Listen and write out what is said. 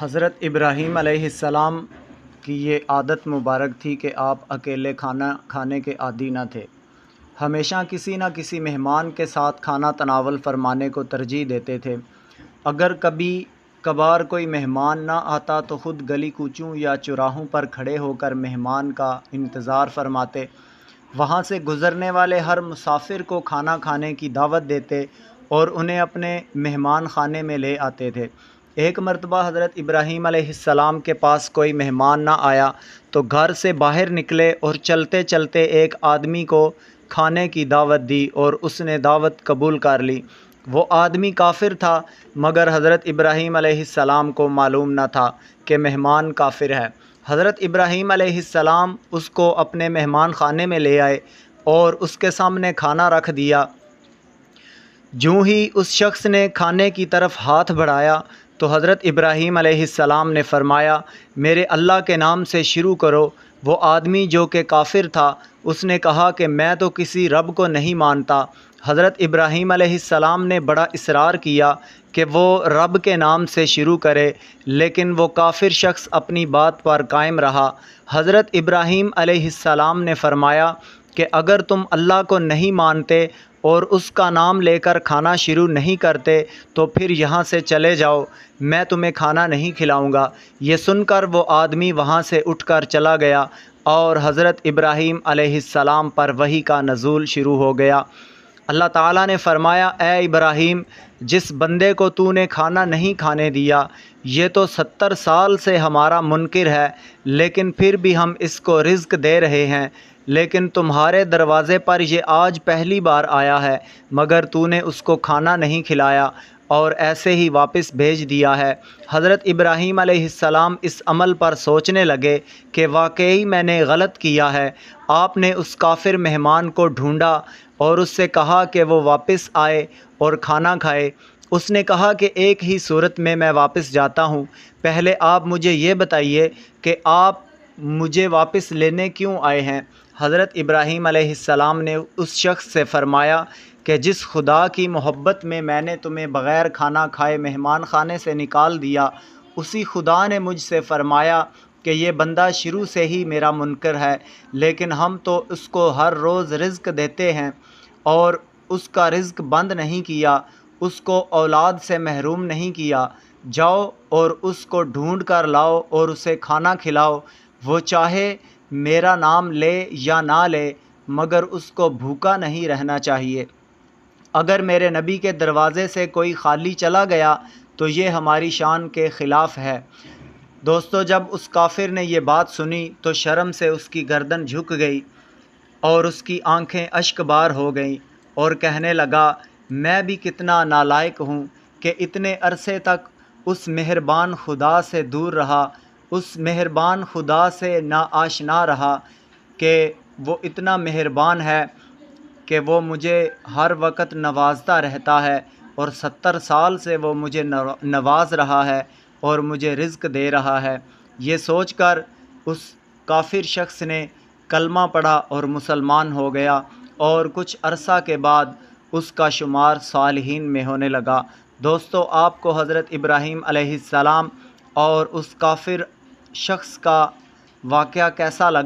حضرت ابراہیم علیہ السلام کی یہ عادت مبارک تھی کہ آپ اکیلے کھانا کھانے کے عادی نہ تھے، ہمیشہ کسی نہ کسی مہمان کے ساتھ کھانا تناول فرمانے کو ترجیح دیتے تھے۔ اگر کبھی کبھار کوئی مہمان نہ آتا تو خود گلی کوچوں یا چوراہوں پر کھڑے ہو کر مہمان کا انتظار فرماتے، وہاں سے گزرنے والے ہر مسافر کو کھانا کھانے کی دعوت دیتے اور انہیں اپنے مہمان خانے میں لے آتے تھے۔ ایک مرتبہ حضرت ابراہیم علیہ السلام کے پاس کوئی مہمان نہ آیا تو گھر سے باہر نکلے اور چلتے چلتے ایک آدمی کو کھانے کی دعوت دی اور اس نے دعوت قبول کر لی۔ وہ آدمی کافر تھا، مگر حضرت ابراہیم علیہ السلام کو معلوم نہ تھا کہ مہمان کافر ہے۔ حضرت ابراہیم علیہ السلام اس کو اپنے مہمان خانے میں لے آئے اور اس کے سامنے کھانا رکھ دیا۔ جوں ہی اس شخص نے کھانے کی طرف ہاتھ بڑھایا تو حضرت ابراہیم علیہ السلام نے فرمایا، میرے اللہ کے نام سے شروع کرو۔ وہ آدمی جو کہ کافر تھا، اس نے کہا کہ میں تو کسی رب کو نہیں مانتا۔ حضرت ابراہیم علیہ السلام نے بڑا اصرار کیا کہ وہ رب کے نام سے شروع کرے، لیکن وہ کافر شخص اپنی بات پر قائم رہا۔ حضرت ابراہیم علیہ السلام نے فرمایا کہ اگر تم اللہ کو نہیں مانتے اور اس کا نام لے کر کھانا شروع نہیں کرتے تو پھر یہاں سے چلے جاؤ، میں تمہیں کھانا نہیں کھلاؤں گا۔ یہ سن کر وہ آدمی وہاں سے اٹھ کر چلا گیا اور حضرت ابراہیم علیہ السلام پر وحی کا نزول شروع ہو گیا۔ اللہ تعالیٰ نے فرمایا، اے ابراہیم، جس بندے کو تو نے کھانا نہیں کھانے دیا، یہ تو 70 سال سے ہمارا منکر ہے، لیکن پھر بھی ہم اس کو رزق دے رہے ہیں، لیکن تمہارے دروازے پر یہ آج پہلی بار آیا ہے، مگر تو نے اس کو کھانا نہیں کھلایا اور ایسے ہی واپس بھیج دیا ہے۔ حضرت ابراہیم علیہ السلام اس عمل پر سوچنے لگے کہ واقعی میں نے غلط کیا ہے۔ آپ نے اس کافر مہمان کو ڈھونڈا اور اس سے کہا کہ وہ واپس آئے اور کھانا کھائے۔ اس نے کہا کہ ایک ہی صورت میں واپس جاتا ہوں، پہلے آپ مجھے یہ بتائیے کہ آپ مجھے واپس لینے کیوں آئے ہیں؟ حضرت ابراہیم علیہ السلام نے اس شخص سے فرمایا کہ جس خدا کی محبت میں نے تمہیں بغیر کھانا کھائے مہمان خانے سے نکال دیا، اسی خدا نے مجھ سے فرمایا کہ یہ بندہ شروع سے ہی میرا منکر ہے، لیکن ہم تو اس کو ہر روز رزق دیتے ہیں اور اس کا رزق بند نہیں کیا، اس کو اولاد سے محروم نہیں کیا۔ جاؤ اور اس کو ڈھونڈ کر لاؤ اور اسے کھانا کھلاؤ، وہ چاہے میرا نام لے یا نہ لے، مگر اس کو بھوکا نہیں رہنا چاہیے۔ اگر میرے نبی کے دروازے سے کوئی خالی چلا گیا تو یہ ہماری شان کے خلاف ہے۔ دوستو، جب اس کافر نے یہ بات سنی تو شرم سے اس کی گردن جھک گئی اور اس کی آنکھیں اشک بار ہو گئیں اور کہنے لگا، میں بھی کتنا نالائق ہوں کہ اتنے عرصے تک اس مہربان خدا سے دور رہا، اس مہربان خدا سے ناآشنا رہا کہ وہ اتنا مہربان ہے کہ وہ مجھے ہر وقت نوازتا رہتا ہے اور 70 سال سے وہ مجھے نواز رہا ہے اور مجھے رزق دے رہا ہے۔ یہ سوچ کر اس کافر شخص نے کلمہ پڑھا اور مسلمان ہو گیا اور کچھ عرصہ کے بعد اس کا شمار صالحین میں ہونے لگا۔ دوستو، آپ کو حضرت ابراہیم علیہ السلام اور اس کافر شخص کا واقعہ کیسا لگا؟